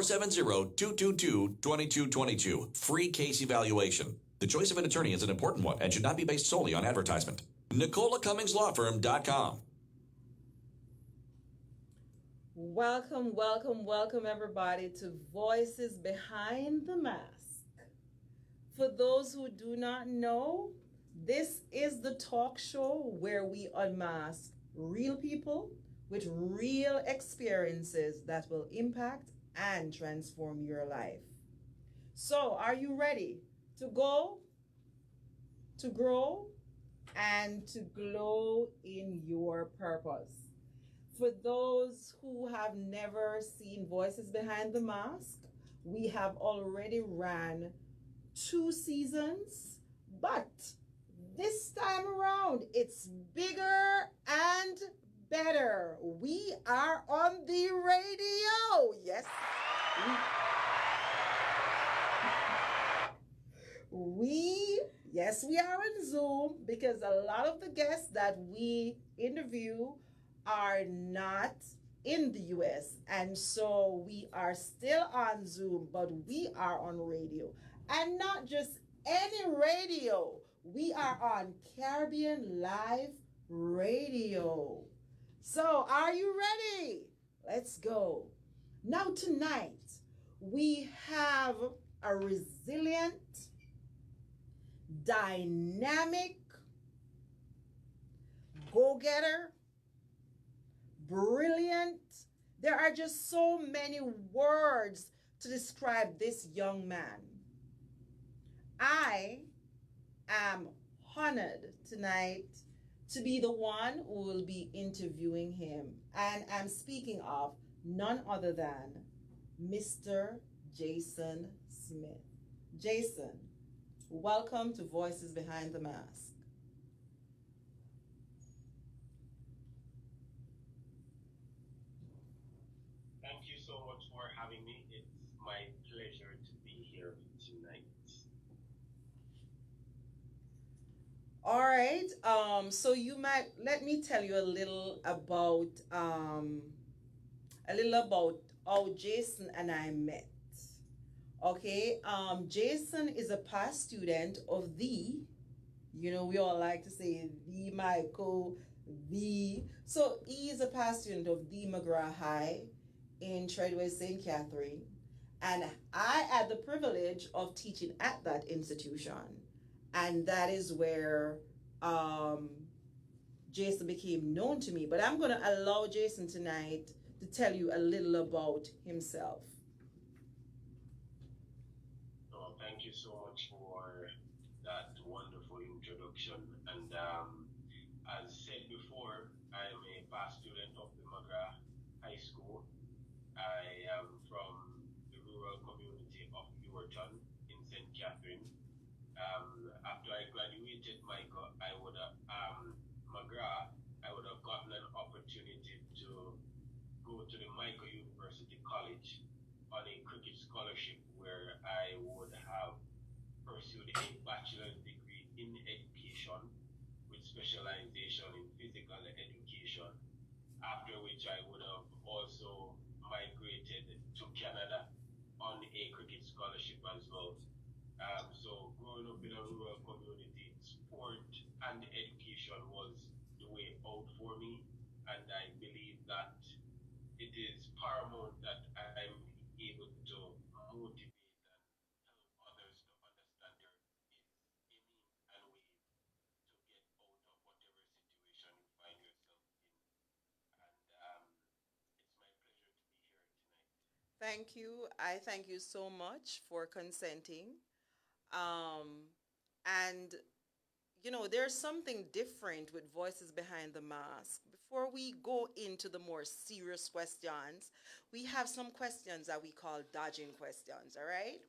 470-222-2222. Free case evaluation. The choice of an attorney is an important one and should not be based solely on advertisement. NicolaCummingsLawFirm.com. Welcome, welcome, welcome everybody to Voices Behind the Mask. For those who do not know, this is the talk show where we unmask real people with real experiences that will impact and transform your life. So, are you ready to go, to grow, and to glow in your purpose? For those who have never seen Voices Behind the Mask, we have already ran 2 seasons, but this time around it's bigger and better. We are on the radio. Yes. We are on Zoom because a lot of the guests that we interview are not in the US, and so we are still on Zoom, but we are on radio, and not just any radio. We are on Caribbean Live Radio. So are you ready? Let's go. Now tonight we have a resilient, dynamic, go-getter, brilliant. There are just so many words to describe this young man. I am honored tonight to be the one who will be interviewing him. And I'm speaking of none other than Mr. Jason Smith. Jason, welcome to Voices Behind the Mask. Thank you so much for having me. It's my pleasure to be here tonight. All right. So you might let me tell you a little about how Jason and I met. Okay. Jason is a past student of the, we all like to say the Michael, the. So he is a past student of the McGraw High in Treadway, St. Catherine, and I had the privilege of teaching at that institution, and that is where Jason became known to me. But I'm going to allow Jason tonight to tell you a little about himself. Oh, thank you so much for that wonderful introduction. And as said before, I am a past student of the McGraw High School. I am from the rural community of Yorton in St. Catherine. After I graduated McGraw, I would have gotten an opportunity to go to the Michael University College on a cricket scholarship, where I would have pursued a bachelor's degree in education with specialization in physical education, after which I would have also migrated to Canada on a cricket scholarship as well. So growing up in a rural community, sport and education was the way out for me, and I believe that it is paramount that I'm able to motivate and help others to understand there is a means and way to get out of whatever situation you find yourself in. And it's my pleasure to be here tonight. Thank you. I thank you so much for consenting. And there's something different with Voices Behind the Mask. Before we go into the more serious questions, we have some questions that we call dodging questions, all right?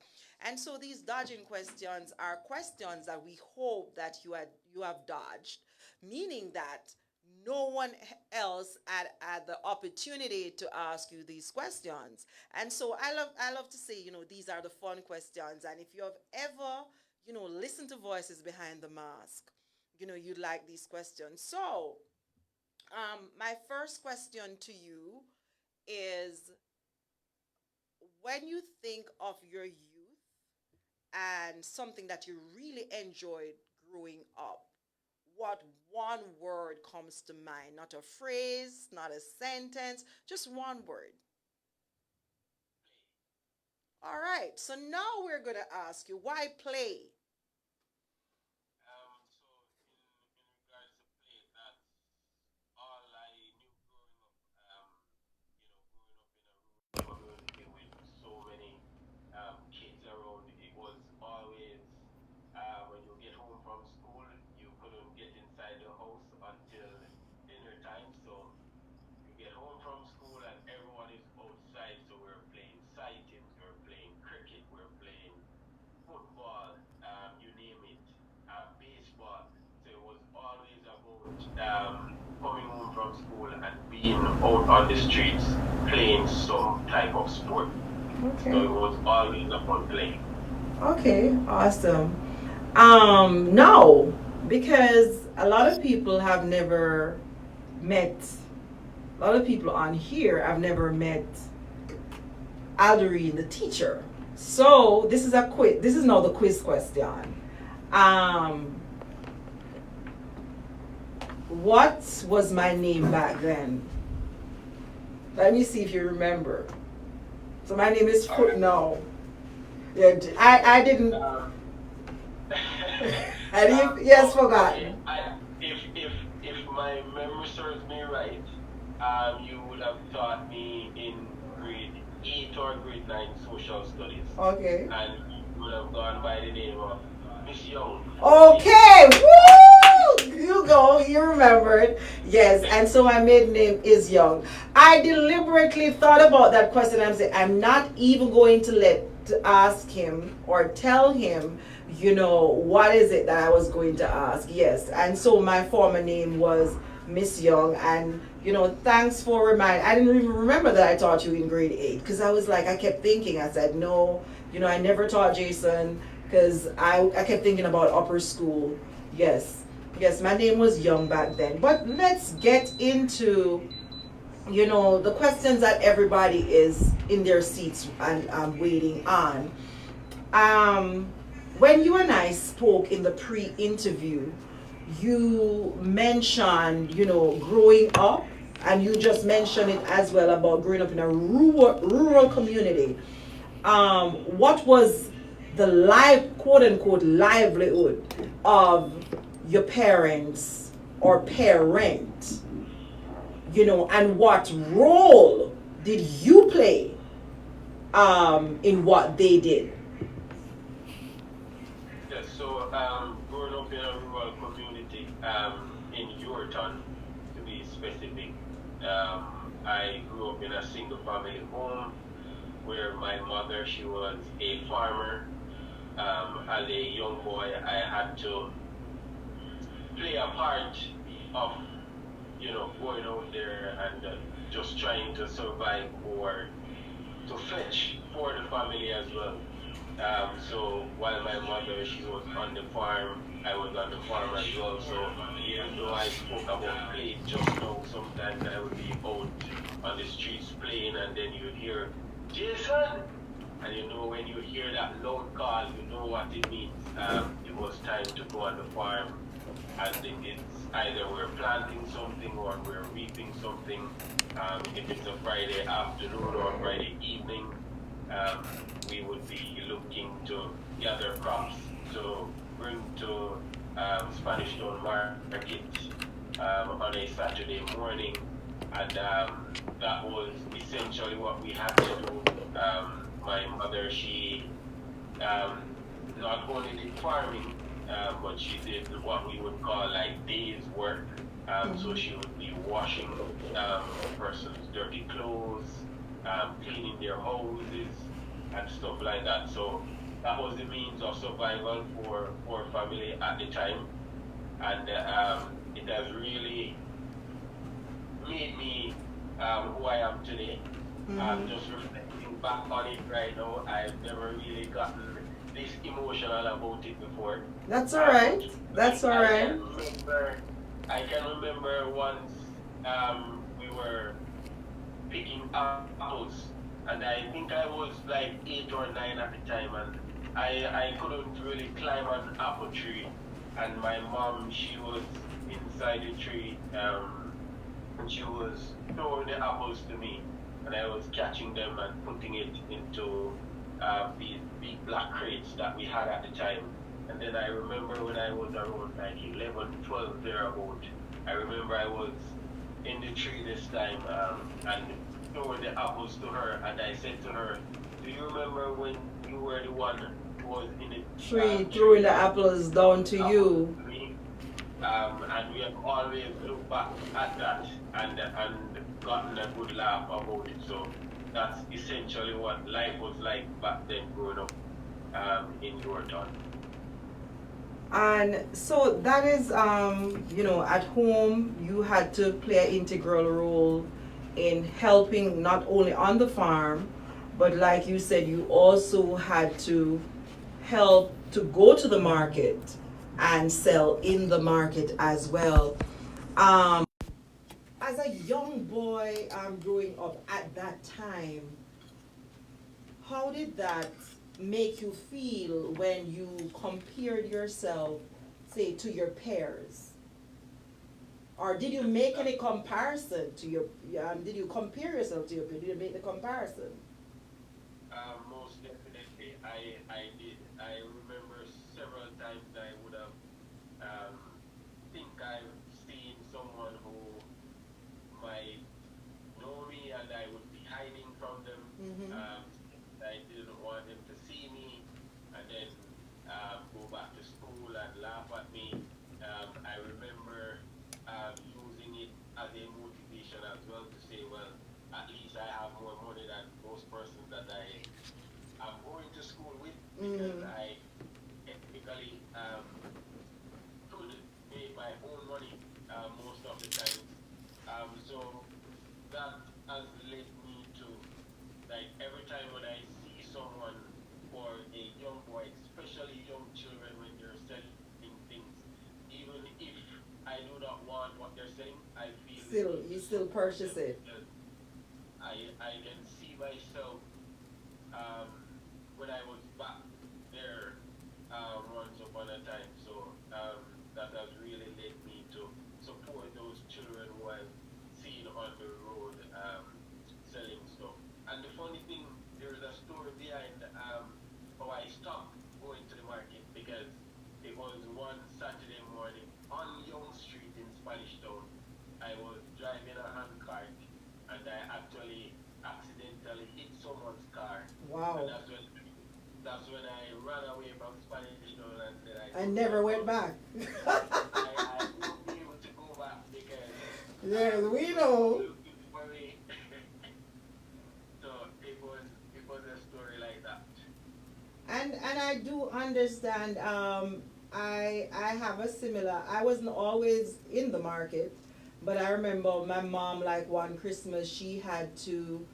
And so these dodging questions are questions that we hope that you have dodged, meaning that no one else had the opportunity to ask you these questions. And so I love to say, these are the fun questions. And if you have ever, listened to Voices Behind the Mask, you like these questions. So, my first question to you is, when you think of your youth and something that you really enjoyed growing up, what one word comes to mind? Not a phrase, not a sentence, just one word. All right, so now we're going to ask you why play? So in regards to play, that's all I knew growing up. Growing up in a rural community with so many kids around, it was always when you get home from school, you couldn't get inside the house until dinner time. So you get home from school and everyone is outside. So we're playing sighting, we're playing cricket, we're playing football, you name it, baseball. So it was always about coming home from school and being out on the streets playing some type of sport. So Okay. it was always about playing. Okay, awesome. No, because a lot of people have never met, a lot of people on here have never met Alderine, the teacher. So this is a quiz. This is now the quiz question. Um, what was my name back then? Let me see if you remember. So my name is no. Yeah, I didn't. I didn't. Yes, Okay, forgotten. if my memory serves me right, you would have taught me in grade 8 or grade 9 social studies. Okay. And you would have gone by the name of Miss Young. Okay. Woo! You go. You remembered. Yes. And so my maiden name is Young. I deliberately thought about that question. I'm saying I'm not even going to ask him or tell him, what is it that I was going to ask. Yes. And so my former name was Miss Young. And thanks for reminding. I didn't even remember that I taught you in grade 8 because I was like, I kept thinking. I said no. I never taught Jason because I kept thinking about upper school. Yes. Yes, my name was Young back then. But let's get into, the questions that everybody is in their seats and waiting on. Um, when you and I spoke in the pre-interview, you mentioned, growing up, and you just mentioned it as well about growing up in a rural community. What was the quote unquote livelihood of your parents or parent, and what role did you play in what they did? Yes, so growing up in a rural community, in Yorton, to be specific, I grew up in a single family home where my mother, she was a farmer. As a young boy, I had to play a part of, going out there and just trying to survive or to fetch for the family as well. So while my mother, she was on the farm, I was on the farm as well. So even though I spoke about play just now, sometimes I would be out on the streets playing and then you'd hear, Jason! And when you hear that loud call, you know what it means. It was time to go on the farm and it's either we're planting something or we're reaping something. If it's a Friday afternoon or Friday evening, we would be looking to gather crops to bring to Spanish Town Market on a Saturday morning, and that was essentially what we had to do. My mother, she not only did farming, but she did what we would call like days work. So she would be washing a person's dirty clothes, cleaning their houses, and stuff like that. So that was the means of survival for family at the time, and it has really made me who I am today. Just reflecting back on it right now, I've never really gotten this emotional about it before. That's all right. That's all right. I can remember once we were picking apples and I think I was like 8 or 9 at the time, and I couldn't really climb an apple tree, and my mom, she was inside the tree, and she was throwing the apples to me, and I was catching them and putting it into these big black crates that we had at the time. And then I remember when I was around like 11, 12 thereabout, I remember I was in the tree this time, and throwing the apples to her, and I said to her, "Do you remember when you were the one who was in the Tree tree throwing the apples down to you. to me?" And we have always looked back at that and gotten a good laugh about it. So that's essentially what life was like back then growing up in Yorktown. And so that is, at home, you had to play an integral role in helping not only on the farm, but like you said, you also had to help to go to the market and sell in the market as well. Um, as a young boy growing up at that time, how did that make you feel when you compared yourself, say, to your peers? Or did you make any comparison to your, did you compare yourself to your peers? Did you make the comparison? Most definitely, I did. I remember several times I would have think I've seen someone who might know me and I would be hiding from them. Mm-hmm. I didn't want them to see me and then go back to school and laugh at me. I remember using it as a motivation as well to say, well, at least I have more money than most persons that I am going to school with because I technically could make my own money most of the time. So that has led me to, like, every time when I see someone or a young boy, especially young children when they're selling things, even if I do not want what they're selling, I feel You still purchase it. I can see myself when I was back there once upon a time. So that has really led me to support those children who I've seen on the road selling stuff. And the funny thing, there's a story behind how I stopped going to the market because it was one Saturday morning on Young Street in Spanish Town. I was driving a handcart and I actually accidentally hit someone's car. Wow. And that's when I ran away from Spanish Town and then I never went back. I won't be able to go back because Yes, we know. So it was a story like that. And I do understand. I have a similar. I wasn't always in the market, but I remember my mom, like one Christmas, she had to.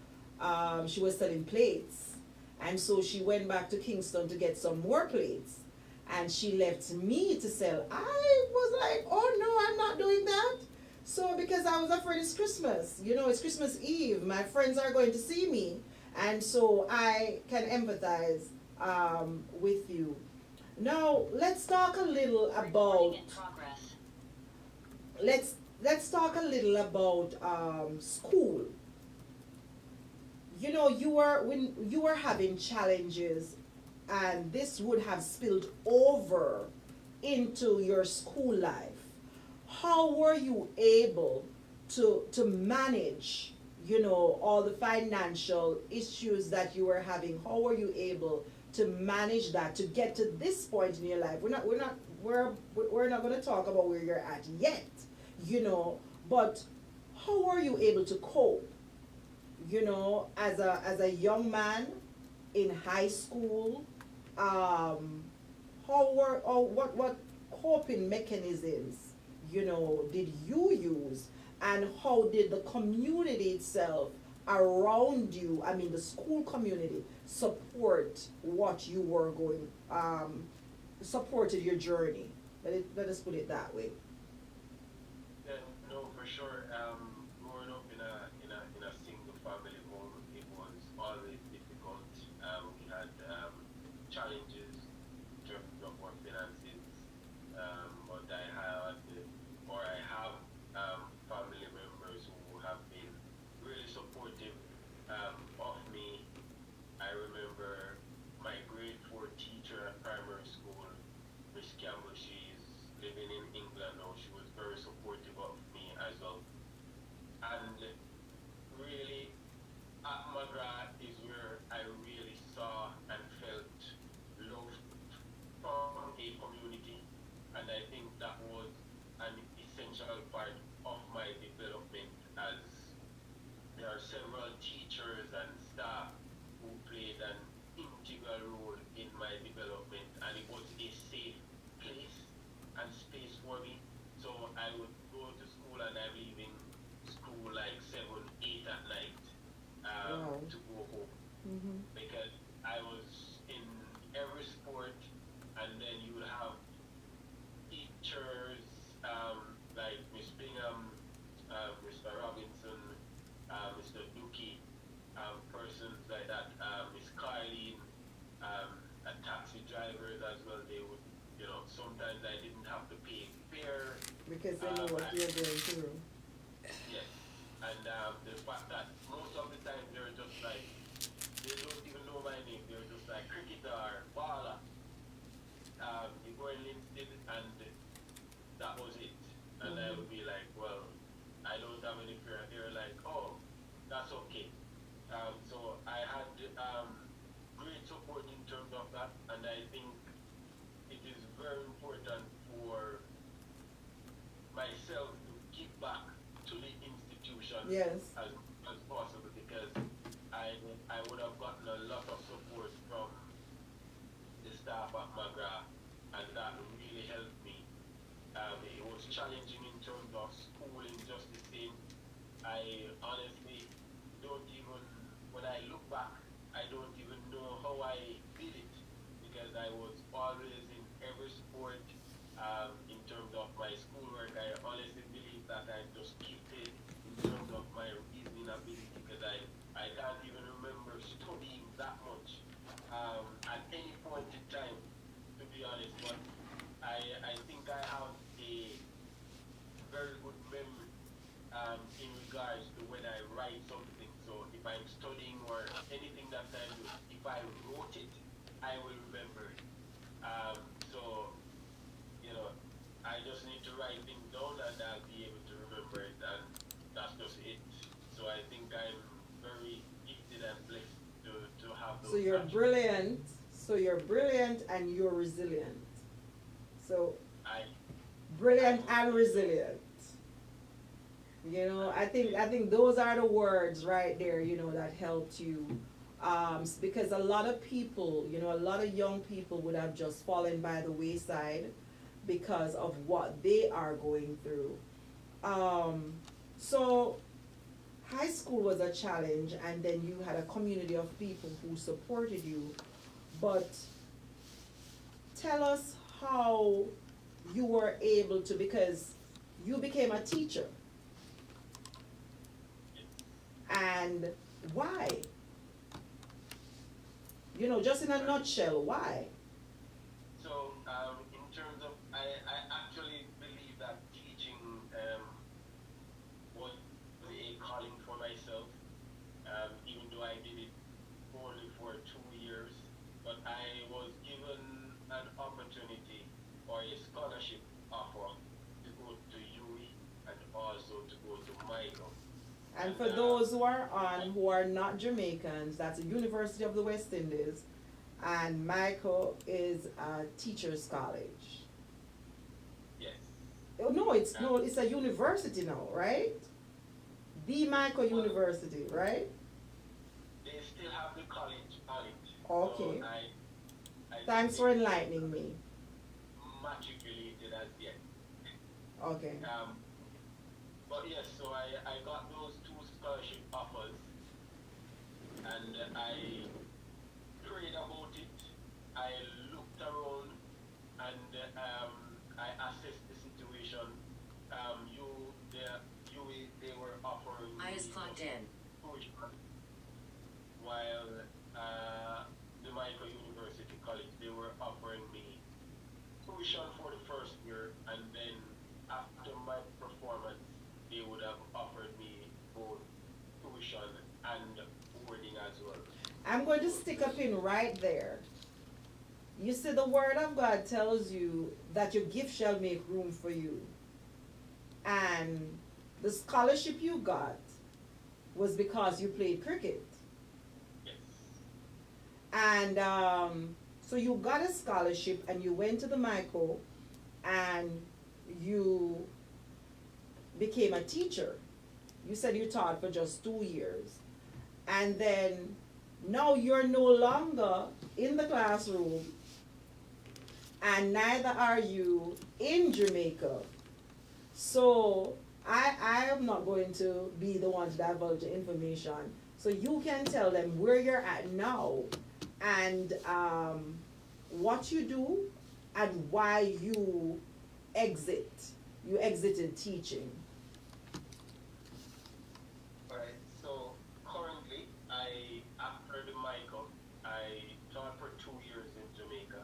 She was selling plates, and so she went back to Kingston to get some more plates, and she left me to sell. I was like, oh no, I'm not doing that. So because I was afraid it's Christmas, it's Christmas Eve. My friends are going to see me, and so I can empathize with you. Now let's talk a little about. Let's talk a little about school. When you were having challenges, and this would have spilled over into your school life. How were you able to manage, all the financial issues that you were having? How were you able to manage that to get to this point in your life? We're not going to talk about where you're at yet, but how are you able to cope? As a young man in high school, what coping mechanisms, did you use, and how did the community itself around you, I mean the school community, support what you were going, supported your journey? Let us put it that way. Yeah, no, for sure. Growing up in a single family home, it was always challenges in terms of our finances. But I had, or I have, family members who have been really supportive of me. I remember my grade 4 teacher at primary school, Miss Campbell. She's living in England now. She was very supportive of me as well. And really, at Magra is where I really saw and felt love from a community, and I think that was an essential part of my development, as there are several teachers and staff who played an integral role in my development, and it was a safe place and space for me. So I would go to school and I'm leaving school like 7, 8 at night Wow. to go home, Mm-hmm. because I was in every sport, and then you would have teachers like Miss Bingham, Mr. Robinson, Mr. Dookie, persons like that, Miss Carleen, and taxi drivers as well. They would, sometimes I didn't have to pay fare. Because they know what you're going through. Yes, and the fact that most of the time they're just like, they don't even know my name. They're just like cricketer, baller. You go in Linstead, and that was it. And I would be like, well, I don't have any fear. They're like, oh, that's okay. So I had great support in terms of that, and I think it is very important for myself to give back to the institution Yes. as possible, because I would have gotten a lot of support from the staff at Magra, and that really helped me. It was challenging in terms of schooling just the same. I honestly don't even, when I look back, I don't even know how I did it, because I was always in every sport. In terms of my schoolwork, I honestly believe that I just gifted in terms of my reasoning ability, because I can't even remember studying that much at any point in time, to be honest. But I think I have a very good memory in regards to when I write something. So if I'm studying or anything that I do, if I wrote it, I will remember it. So, I just need to write things down and I'll be able to remember it, and that's just it. So I think I'm very gifted and blessed to have those. So you're attributes. brilliant. So you're brilliant and you're resilient. So I brilliant and resilient. I think those are the words right there, that helped you. Because a lot of people, a lot of young people would have just fallen by the wayside because of what they are going through. So high school was a challenge, and then you had a community of people who supported you. But tell us how you were able to, because you became a teacher. And why? Just in a nutshell, why? So, in terms of, I actually believe that teaching was a calling for myself, even though I did it only for 2 years. But I was given an opportunity or a scholarship offer to go to UE and also to go to Michael. And for those who are on who are not Jamaicans, that's the University of the West Indies, and Michael is a teacher's college. Yes. Oh, no, it's a university now, right? The Michael University, right? They still have the college on it. Okay. So I Thanks for enlightening me. matriculated as yet. Okay. But yes, so I got those 2 scholarship offers, and I prayed about it. I looked around, and I assessed the situation. They were offering I is plugged in. tuition, while the Michael University college, they were offering me tuition for the first year, and then after my performance, they would have offered me both tuition and boarding as well. I'm going to So stick a this, pin right there. You see, the word of God tells you that your gift shall make room for you. And the scholarship you got was because you played cricket. yes, And so you got a scholarship and you went to the Michael and you became a teacher. You said you taught for just 2 years. And then now you're no longer in the classroom and neither are you in Jamaica. So I am not going to be the one to divulge the information. So you can tell them where you're at now and what you do and why exit. You exited teaching. alright. So currently, after the Michael, I taught for 2 years in Jamaica,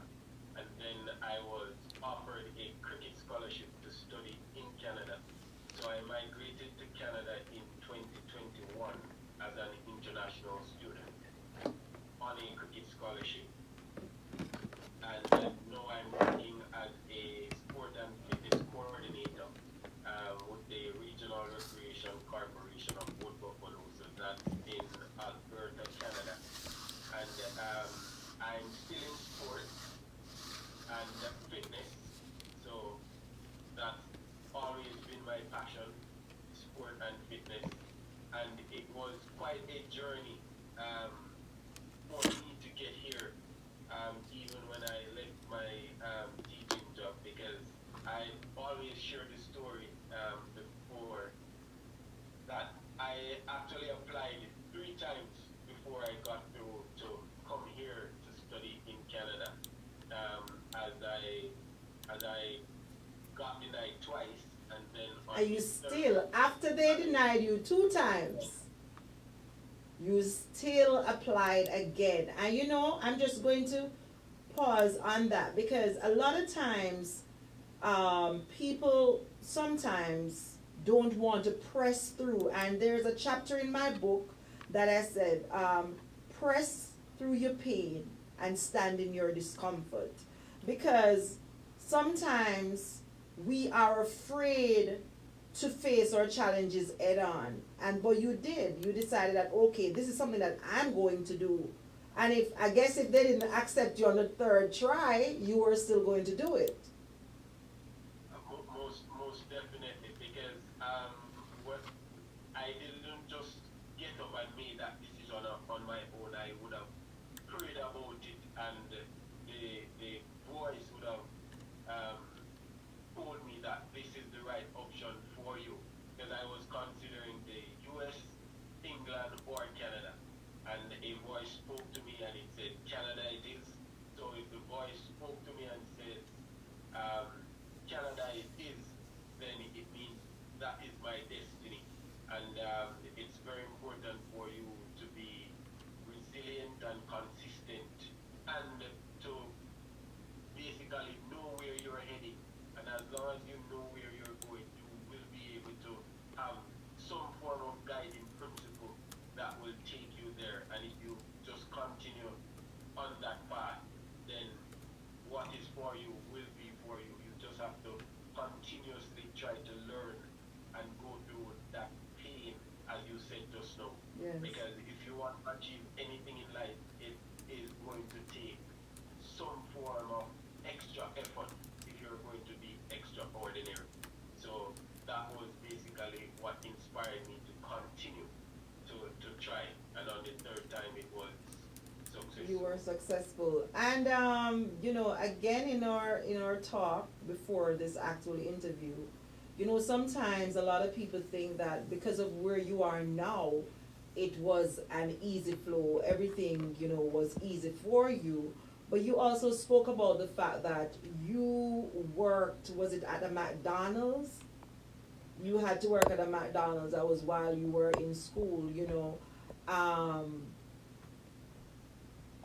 and then I was offered a cricket scholarship to study in Canada. So I migrated to Canada in 2021 as an international student on a cricket scholarship. And now I'm working as a sport and fitness coordinator with the Regional Recreation Corporation of Wood Buffalo. So that's in Alberta, Canada. And I'm still in sports and fitness. So that's always been my passion, sport and fitness. And it was quite a journey for me to get here, even when I left my teaching job, because I always share the story before that I actually applied 3 times before I got to come here to study in Canada. As I got denied twice, and then Are on you the third, still, after they denied you 2 times, you still applied again? And I'm just going to pause on that because a lot of times people sometimes don't want to press through. And there's a chapter in my book that I said, press through your pain and stand in your discomfort. Because sometimes we are afraid to face our challenges head on. And but you did. You decided that okay, this is something that I'm going to do. And if they didn't accept you on the third try, you were still going to do it. most definitely, because what I didn't just get up and made that decision on my own. I would have prayed about it, and the voice would have um, told me that this is the right option for you, because I was considering the U.S., England, or Canada, and a voice spoke to me and it said Canada it is. So if the voice spoke to me and says Canada it is, then it means that is my destiny. And it's very important for you to be resilient and consistent, and to basically know where you're heading. And as long as you know where you're going, you will be able to have some form of guiding principle that will take you there. And if you just continue on that path, then what is for you will be for you. You just have to continuously try to learn and go through that pain, as you said just now. Yes. Because if you want to achieve anything in life, it is going to take some form of extra effort if you're going to be extraordinary. So that was basically what inspired me to continue to try. And on the third time, it was successful. You were successful. And again in our talk before this actual interview, sometimes a lot of people think that because of where you are now, it was an easy flow. Everything, was easy for you. But you also spoke about the fact that you worked, was it at a McDonald's? You had to work at a McDonald's. That was while you were in school, Um,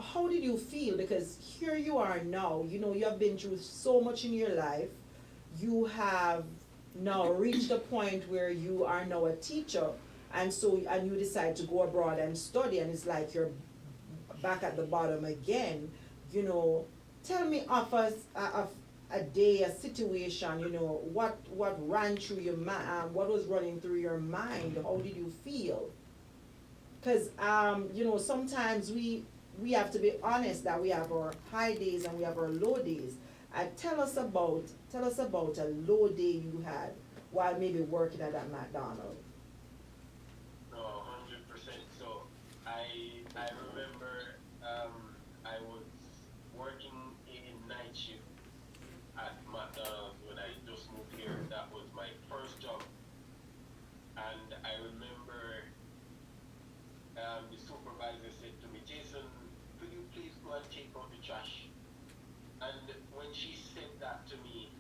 how did you feel? Because here you are now, you have been through so much in your life. You have now reached a point where you are now a teacher, and you decide to go abroad and study, and it's like you're back at the bottom again. you know Tell me of a day, a situation, what ran through your mind, what was running through your mind, how did you feel? Because sometimes we have to be honest that we have our high days and we have our low days. Tell us about a low day you had while maybe working at that McDonald's. No, 100%. So I remember I was working in night shift at McDonald's when I just moved here. That was my first job, and I remember the supervisor said to me, Jason, could you please go and take out the trash? And when she said that to me,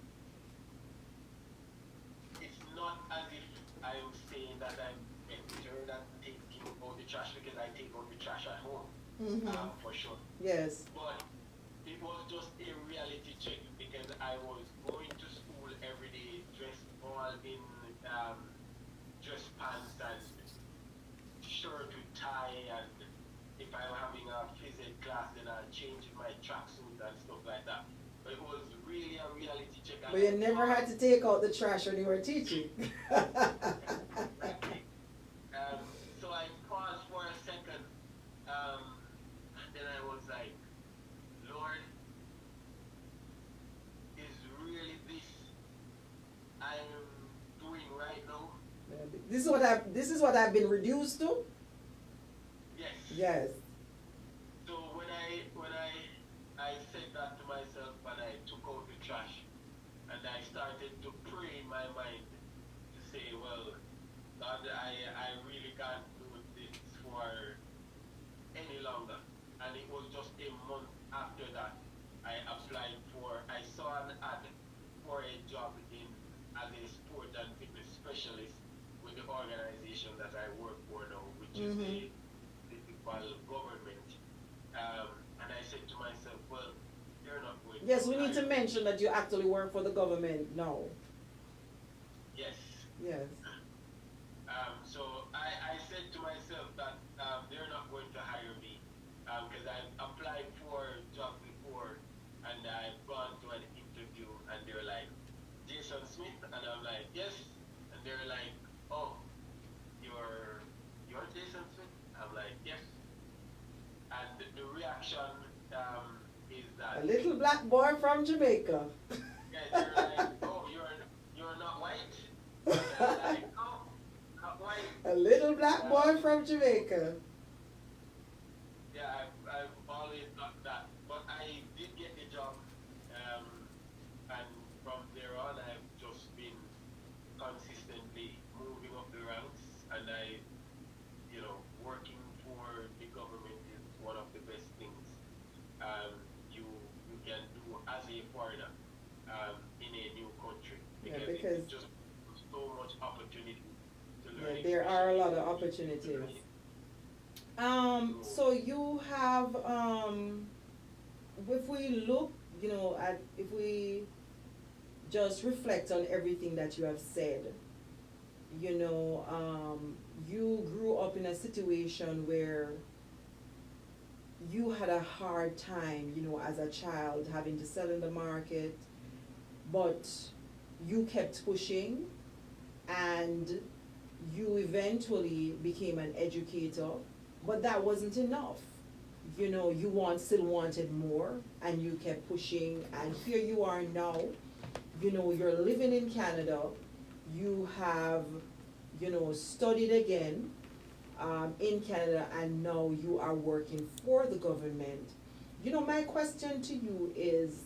it's not as if I was saying that I'm better than taking out the trash, because I take out the trash at home, for sure. Yes. But it was just a reality check, because I was going to school every day dressed all in dress pants and shirt with tie, and if I'm having a phys ed class, then I'll change my tracksuit and stuff like that. But it was really a reality check. But you never had to take out the trash when you were teaching. Exactly. So I paused for a second, and then I was like, Lord, is really this I'm doing right now? This is what I've been reduced to. Yes. Yes. So when I said that to myself, and I took out the trash, and I started to pray in my mind to say, well, God, I really can't do this for any longer. And it was just a month after that I saw an ad for a job as a sport and fitness specialist with the organization that I work for now, which is the government. And I said to myself, well, you're not going to. Yes, we need to mention that you actually work for the government now. Yes. Yes. So I said to myself that they're not going to hire me, because I've applied for jobs before, and I've gone to an interview, and they're like, Jason Smith, and I'm like, yes, and they're like, oh, you're Jason Smith? I'm like, yes. And the reaction is that A little black boy from Jamaica. yeah, they're like, oh, you're not white? And I'm like, oh, not white. A little black boy from Jamaica. Yeah, I've always thought that, but I did get the job, and from there on, I've just been consistently moving up the ranks, and working for the government is one of the best things you can do as a foreigner in a new country, because it's just so much opportunity to learn. There are a lot of opportunities. So you have, if we look, if we just reflect on everything that you have said, you grew up in a situation where you had a hard time, as a child, having to sell in the market, but you kept pushing, and you eventually became an educator, but that wasn't enough. You still wanted more, and you kept pushing, and here you are now. You're living in Canada. You have, studied again in Canada, and now you are working for the government. My question to you is,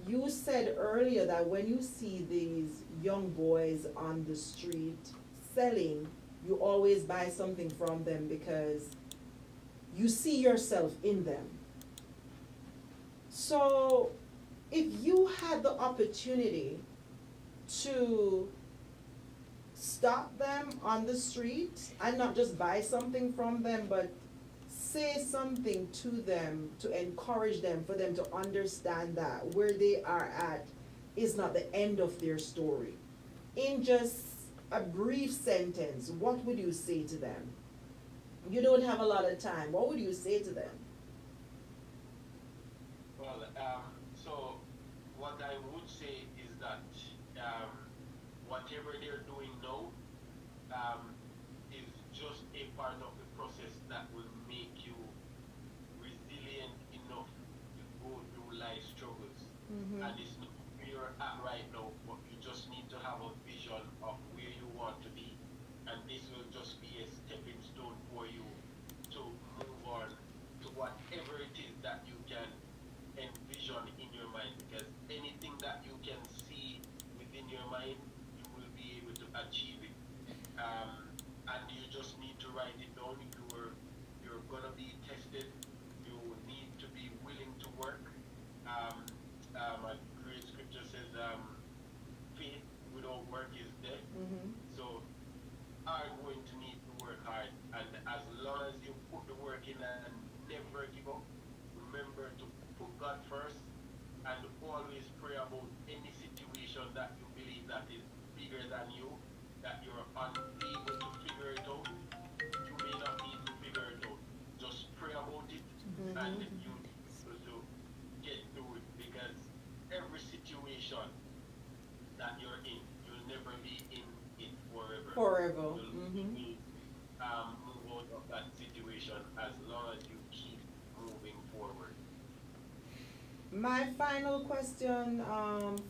you said earlier that when you see these young boys on the street selling, you always buy something from them because you see yourself in them. So if you had the opportunity to stop them on the street and not just buy something from them, but say something to them to encourage them, for them to understand that where they are at is not the end of their story. In just a brief sentence, what would you say to them? You don't have a lot of time. What would you say to them? Well, so what I would say is that um, whatever they're doing now is just a part of the process that will make you resilient enough to go through life struggles. Mm-hmm. And it's not where you're at right now, but you just need to have a vision of where you want to be. And this will just be a stepping stone for you to move on to whatever it is that you can envision in your mind. Because anything that you can see within your mind, you will be able to achieve it. And you just need to write it down. You're gonna be tested. You need to be willing to work. A great scripture says, faith without work is dead. Mm-hmm. So are going to need to work hard, and as long as you put the work in and never give up, remember to put God first and always pray about any situation that you believe that is bigger than you, that you're unable to figure it out. You may not need to figure it out. Just pray about it, and you'll be able to get through it, because every situation that you're in, you'll never be in it forever. Forever. You'll Mm-hmm. move out of that situation as long as you keep moving forward. My final question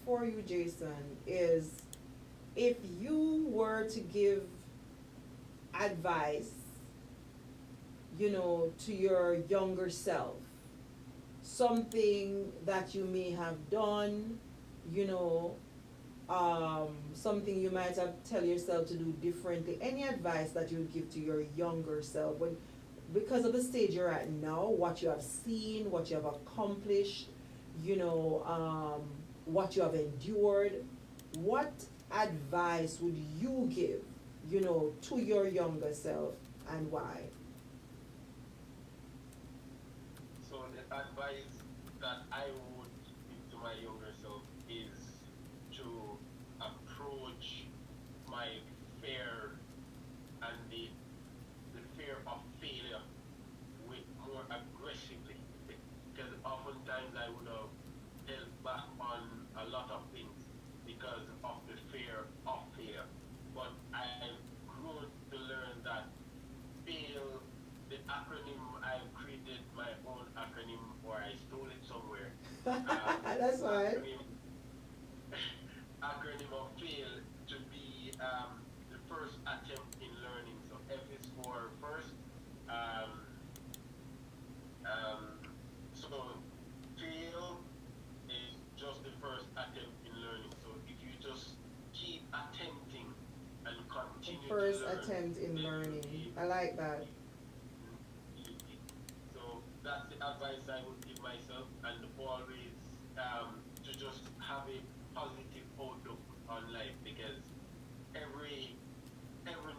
for you, Jason, is if you were to give advice, to your younger self, something that you may have done, you know, something you might have tell yourself to do differently, any advice that you would give to your younger self, when, because of the stage you're at now, what you have seen, what you have accomplished, what you have endured, what advice would you give, to your younger self, and why? So the advice that I would give to my younger self is to approach my fear and the fear of failure with more aggressively, because oftentimes I would have held back on a lot of things because of the fear of failure. But I've grown to learn that fail, the acronym, I've created my own acronym, or I stole it somewhere. That's fine. Acronym of fail to be the first attempt in learning. So F is for first. So fail is just the first attempt in learning. So if you just keep attempting and continue First to learn, attempt in then learning. I like that. So that's the advice I would give myself, and always to just have a positive outlook on life, because every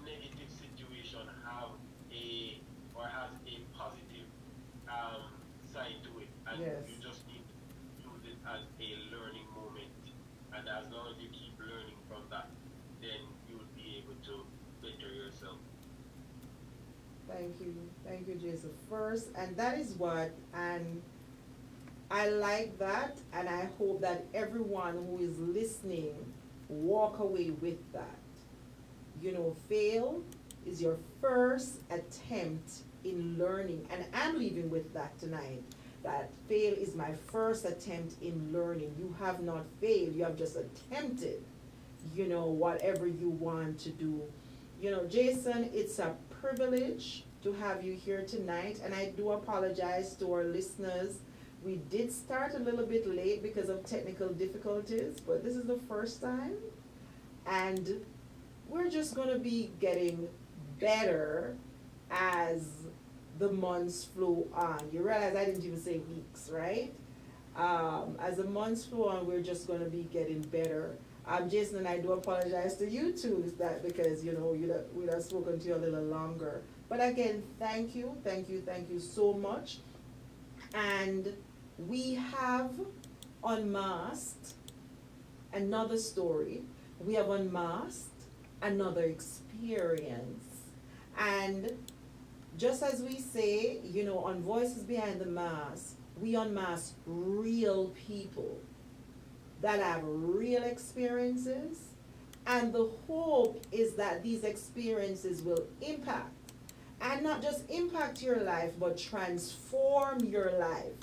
negative situation has a positive side to it, and Yes. you just need to use it as a learning moment, and as long as you keep learning from that, then you will be able to better yourself. Thank you, Jason. First, and that is what, and I like that, and I hope that everyone who is listening walk away with that. Fail is your first attempt in learning, and I'm leaving with that tonight. That fail is my first attempt in learning. You have not failed, you have just attempted, whatever you want to do. Jason, it's a privilege to have you here tonight, and I do apologize to our listeners. We did start a little bit late because of technical difficulties, but this is the first time, and we're just going to be getting better as the months flew on. You realize I didn't even say weeks, right? As the months flew on, we're just going to be getting better. Jason, and I do apologize to you too, that because we'd have spoken to you a little longer. But again, thank you, thank you, thank you so much. And we have unmasked another story. We have unmasked another experience. And just as we say, on Voices Behind the Mask, we unmask real people that have real experiences. And the hope is that these experiences will impact, and not just impact your life, but transform your life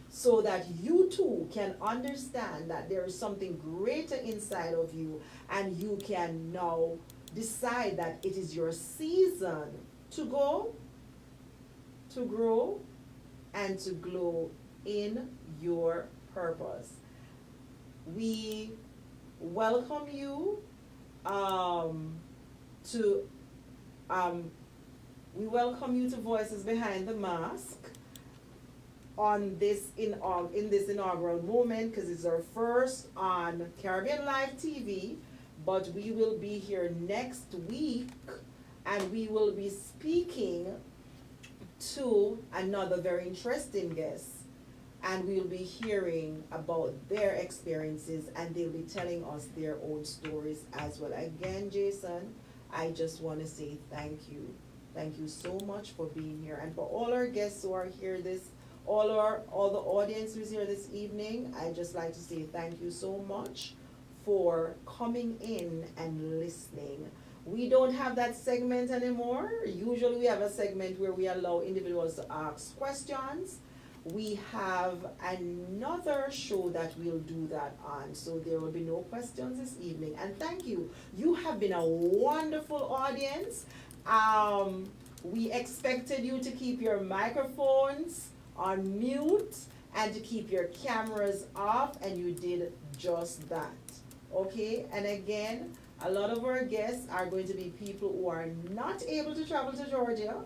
so that you too can understand that there is something greater inside of you, and you can now decide that it is your season to go, to grow, and to glow in your purpose. We welcome you to Voices Behind the Mask on this in this inaugural moment, because it's our first on Caribbean Live TV. But we will be here next week, and we will be speaking to another very interesting guest, and we'll be hearing about their experiences, and they'll be telling us their own stories as well. Again, Jason, I just want to say thank you. Thank you so much for being here. And for all our guests who are here all the audience who's here this evening, I just like to say thank you so much for coming in and listening. We don't have that segment anymore. Usually we have a segment where we allow individuals to ask questions. We have another show that we'll do that on, so there will be no questions this evening. And thank you. You have been a wonderful audience. We expected you to keep your microphones on mute and to keep your cameras off, and you did just that. Okay? And again, a lot of our guests are going to be people who are not able to travel to Georgia,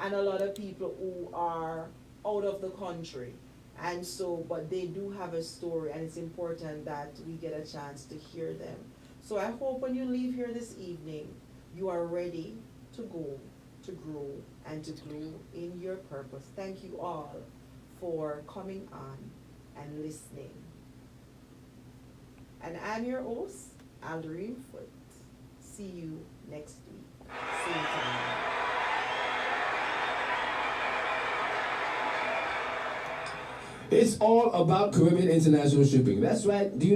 and a lot of people who are out of the country. And so, but they do have a story, and it's important that we get a chance to hear them. So I hope when you leave here this evening, you are ready to go, to grow, and to grow in your purpose. Thank you all for coming on and listening. And I'm your host, Alderine Foot. See you next week. Same time. It's all about Caribbean International Shipping. That's right. Do you